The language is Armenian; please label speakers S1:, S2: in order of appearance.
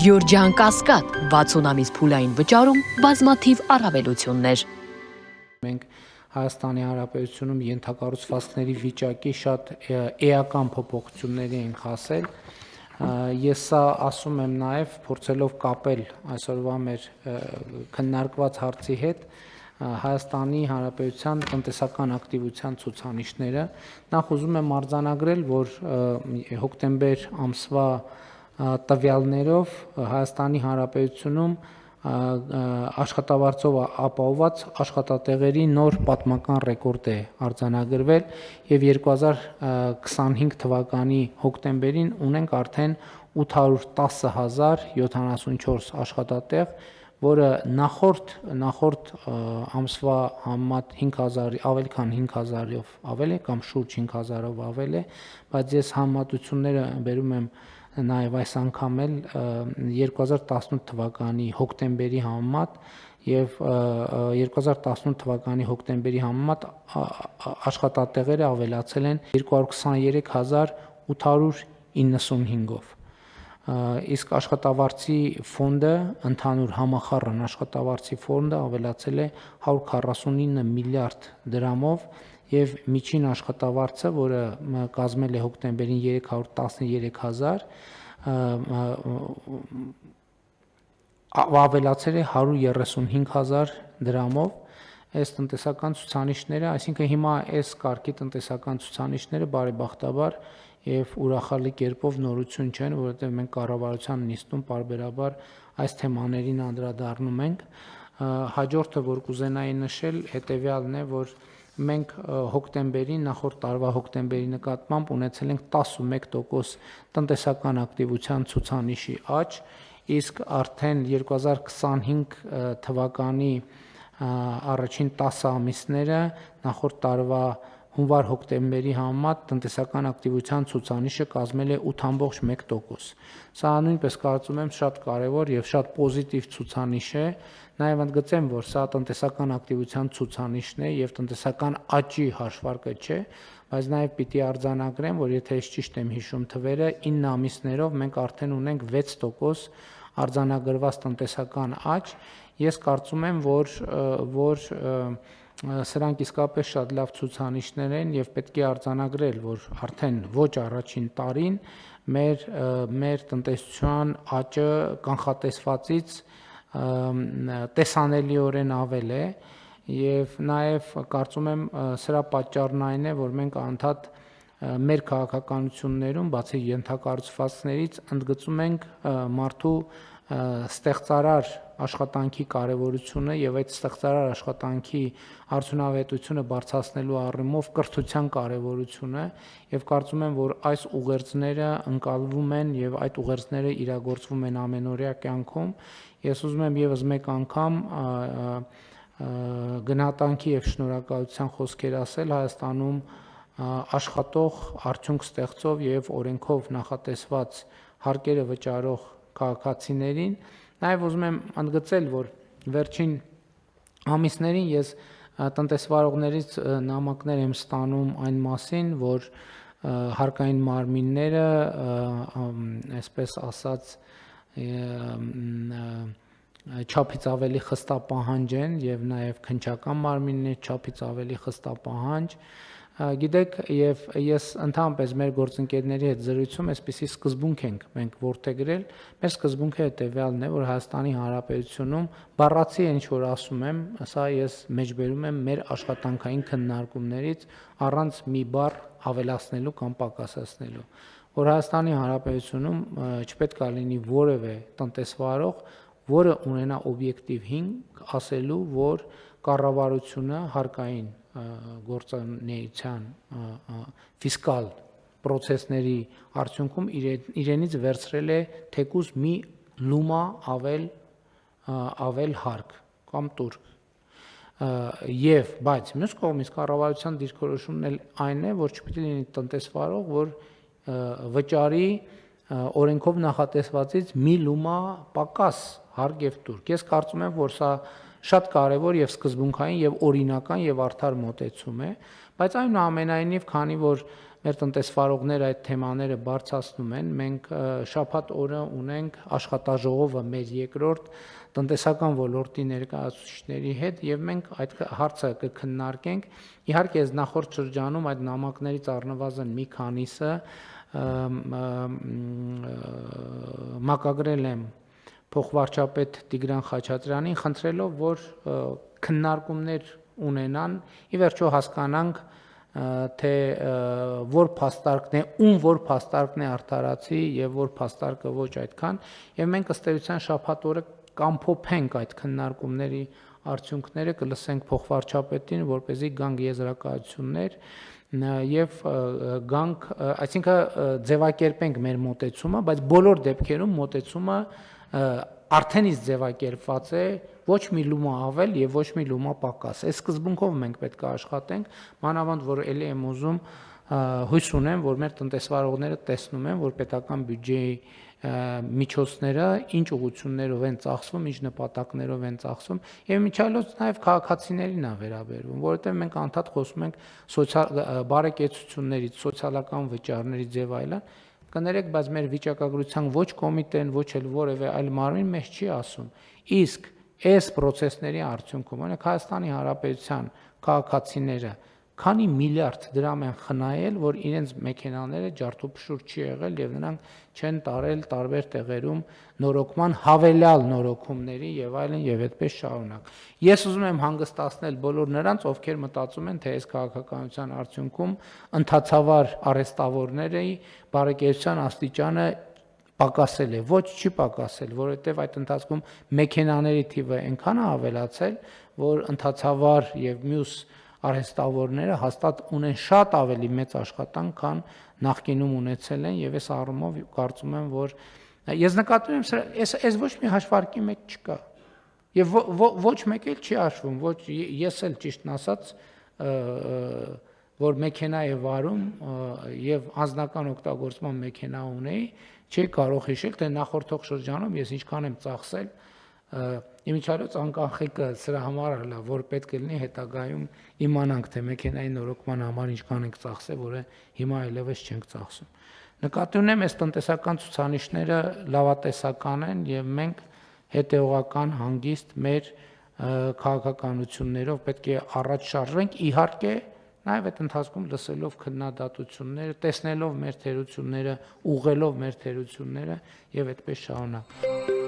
S1: Գյորջյան Կասկադ 60 ամիս փուլային վճարում բազմաթիվ առավելություններ։
S2: Մենք Հայաստանի Հանրապետությունում ենթակառուցվածքների վիճակի շատ էական փոփոխությունների ենք հասել։ Ես սա ասում եմ նաև փորձելով կապել այսօրվա մեր քննարկված հարցի հետ Հայաստանի Հանրապետության տնտեսական ակտիվության ցուցանիշները։ Նախ ուզում եմ արձանագրել, որ հոկտեմբեր ամսվա տվյալներով Հայաստանի Հանրապետությունում աշխատավարձով ապահովված աշխատատեղերի նոր պատմական ռեկորդ է արձանագրվել եւ 2025 թվականի հոկտեմբերին ունենք արդեն 810,074 աշխատատեղ, որը նախորդ ամսվա համեմատ 5000 ավելի քան 5000-ով ավել է կամ շուրջ 5000-ով ավել է, բայց ես համեմատությունները բերում եմ նաև այս անգամ էլ 2018 թվականի հոկտեմբերի համեմատ եւ 2018 թվականի հոկտեմբերի համեմատ աշխատատեղերը ավելացել են 223895-ով։ Իսկ աշխատավարձի ֆոնդը, ընդհանուր համախառն աշխատավարձի ֆոնդը ավելացել է 149 միլիարդ դրամով եւ միջին աշխատավարձը, որը կազմել է հոկտեմբերին 313,000, ավելացել է 135,000 դրամով։ Այս տնտեսական ցուցանիշները, այսինքն հիմա այս կարգի տնտեսական ցուցանիշները բարեբախտաբար եւ ուրախալի կերպով նորություն չեն, որովհետեւ մենք կառավարության նիստում պարբերաբար այս թեմաներին անդրադառնում ենք։ Հաջորդը, որ կուզենայի նշել, հետեւյալն է, որ մենք հոկտեմբերին, նախորդ տարվա հոկտեմբերի նկատմամբ ունեցել ենք 11% տնտեսական ակտիվության ցուցանիշի աճ, իսկ արդեն 2025 թվականի առաջին 10 ամիսները նախորդ տարվա հունվար-հոկտեմբերի համեմատ տնտեսական ակտիվության ցուցանիշը կազմել է 8.1%։ Սա նույնպես կարծում եմ շատ կարևոր եւ շատ պոզիտիվ ցուցանիշ է։ Նաև ընդգծեմ, որ սա տնտեսական ակտիվության ցուցանիշն է եւ տնտեսական աճի հաշվարկը չէ, բայց նաև պիտի արձանագրեմ, որ եթե ես ճիշտ եմ հիշում թվերը, 9 ամիսներով մենք արդեն ունենք 6% արձանագրված տնտեսական աճ։ Ես կարծում եմ, որ սրանք իսկապես շատ լավ ցուցանիշներ են եւ պետք է արձանագրել, որ արդեն ոչ առաջին տարին մեր տնտեսության աճը կանխատեսվածից տեսանելիորեն ավել է եւ նաեւ կարծում եմ սրա պատճառն այն է, որ մենք անդադ մեր քաղաքականություններում բացի ենթակառուցվածքներից ընդգծում ենք մարդու ստեղծարար աշխատանքի կարևորությունը եւ այդ ստեղծարար աշխատանքի արդյունավետությունը բարձրացնելու առումով կրթության կարևորությունը եւ կարծում եմ, որ այս ուղերձները ընկալվում են եւ այդ ուղերձները իրագործվում են ամենօրյա կյանքում։ Ես ուզում եմ եւս մեկ անգամ գնահատանքի եւ շնորհակալության խոսքեր ասել Հայաստանում աշխատող, արդյունք ստեղծող եւ օրենքով նախատեսված հարկերը վճարող քաղաքացիներին։ Նաև ուզում եմ ընդգծել, որ վերջին ամիսներին ես տնտեսվարողներից նամակներ եմ ստանում այն մասին, որ հարկային մարմինները, այսպես ասած, չափից ավելի խստապահանջ են եւ նաեւ քննչական մարմիններ չափից ավելի խստապահանջ։ Գիտեք, եւ ես ընդհանրապես մեր գործընկերների հետ զրույցում այսպիսի սկզբունք ենք մենք որդեգրել։ Մեր սկզբունքը հետեւյալն է, որ Հայաստանի Հանրապետությունում բառացի ինչ որ ասում եմ, սա ես մեջբերում եմ մեր աշխատանքային քննարկումներից առանց մի բառ ավելացնելու կամ պակասացնելու, որ Հայաստանի Հանրապետությունում չպետք է լինի որևէ տնտեսվարող, որը ունենա օբյեկտիվ հիմք ասելու, որ կառավարությունը հարկային գործունեության ֆիսկալ պրոցեսների արդյունքում իրենից վերցրել է թեկուզ մի լումա ավել հարկ կամ տուրք։ Բայց մյուս կողմից կառավարության դիրքորոշումն էլ այն է, որ չպիտի լինի տնտեսվարող, որ վճարի օրենքով նախատեսվածից մի լումա պակաս հարկ եւ տուրք։ Ես կարծում եմ, որ սա շատ կարևոր եւ սկզբունքային եւ օրինական եւ արդար մոտեցում է, բայց այնուամենայնիվ, քանի որ մեր տնտեսվարողները այդ թեմաները բարձրացնում են, մենք շաբաթ օրը ունենք աշխատաժողովը մեր երկրորդ տնտեսական ոլորտի ներկայացուցիչների հետ եւ մենք այդ հարցը կքննարկենք։ Իհարկե, այս նախորդ շրջանում այդ նամակներից առնվազն մի քանիսը մակագրել եմ փոխվարչապետ Տիգրան Խաչատրյանին, խնդրելով, որ քննարկումներ ունենան, ի վերջո հասկանանք, թե որ փաստարկն է, որ փաստարկն է արդարացի եւ որ փաստարկը ոչ այդքան, եւ մենք ըստ էության շաբաթ օրը կամփոփենք այդ քննարկումների արդյունքները, կլսենք փոխվարչապետին, որպեսզի գանք եզրակացություններ եւ գանք, այսինքն ձևակերպենք մեր մոտեցումը, բայց բոլոր դեպքերում մոտեցումը արդեն իսկ ձևակերպված է, ոչ մի լումա ավել եւ ոչ մի լումա պակաս։ Այս սկզբունքով մենք պետք է աշխատենք, մանավանդ որ ելի եմ ուզում հույս ունեմ, որ մեր տնտեսվարողները տեսնում են, որ պետական բյուջեի միջոցները ինչ ուղղություններով են ծախսվում, ինչ նպատակներով են ծախսվում եւ միջալոց նաեւ քաղաքացիներին է վերաբերվում, որովհետեւ մենք անդադ խոսում ենք բարեկեցություններից, սոցիալական վճարներից եւ այլն, կներեք, բայց մեր վիճակագրության ոչ կոմիտեն, ոչ էլ որևէ այլ մարմին մեզ չի ասում։ Իսկ այս process-ների արդյունքում, օրինակ Հայաստանի Հանրապետության քաղաքացիները քանի միլիարդ դրամ են խնայել, որ իրենց մեքենաները ջարդուփշուր չի եղել եւ նրանք չեն տարել տարբեր տեղերում նորոգման հավելյալ նորոգումների եւ այլն եւ այդպես շարունակ։ Ես ուզում եմ հանգստացնել բոլոր նրանց, ովքեր մտածում են, թե այս քաղաքականության արդյունքում ընդհանրավար արհեստավորների բարեկեցության աստիճանը պակասել է, ոչ չի պակասել, որովհետև այդ ընթացքում մեքենաների թիվը այնքան է ավելացել, որ ընդհանրավար եւ մյուս արհեստավորները հաստատ ունեն շատ ավելի մեծ աշխատանք, քան նախկինում ունեցել են եւ այս առումով կարծում եմ, որ ես նկատում եմ սրա, այս ոչ մի հաշվարկի մեջ չկա։ Եվ ոչ մեկ էլ չի հաշվում, ոչ ես էլ ճիշտն ասած որ մեքենա է վարում եւ անձնական օգտագործման մեքենա ունեի, չի կարող հիշել, թե նախորդող շրջանում ես ինչքան եմ ծախսել, իմիջիայլոց անկանխիկը սրա համար է, որ պետք է լինի հետագայում իմանանք, թե մեքենայի նորոգման համար ինչքան ենք ծախսել, որը հիմա այլևս չենք ծախսում։ Նկատի ունեմ, այս տնտեսական ցուցանիշները լավատեսական են եւ մենք հետեւողական հանգիստ մեր քաղաքականություններով պետք է առաջ շարժվենք, իհարկե նաև այդ ընթացքում լսելով քննադատությունները, տեսնելով մեր թերությունները, ուղղելով մեր թերությունները եւ այդպես շարունակ։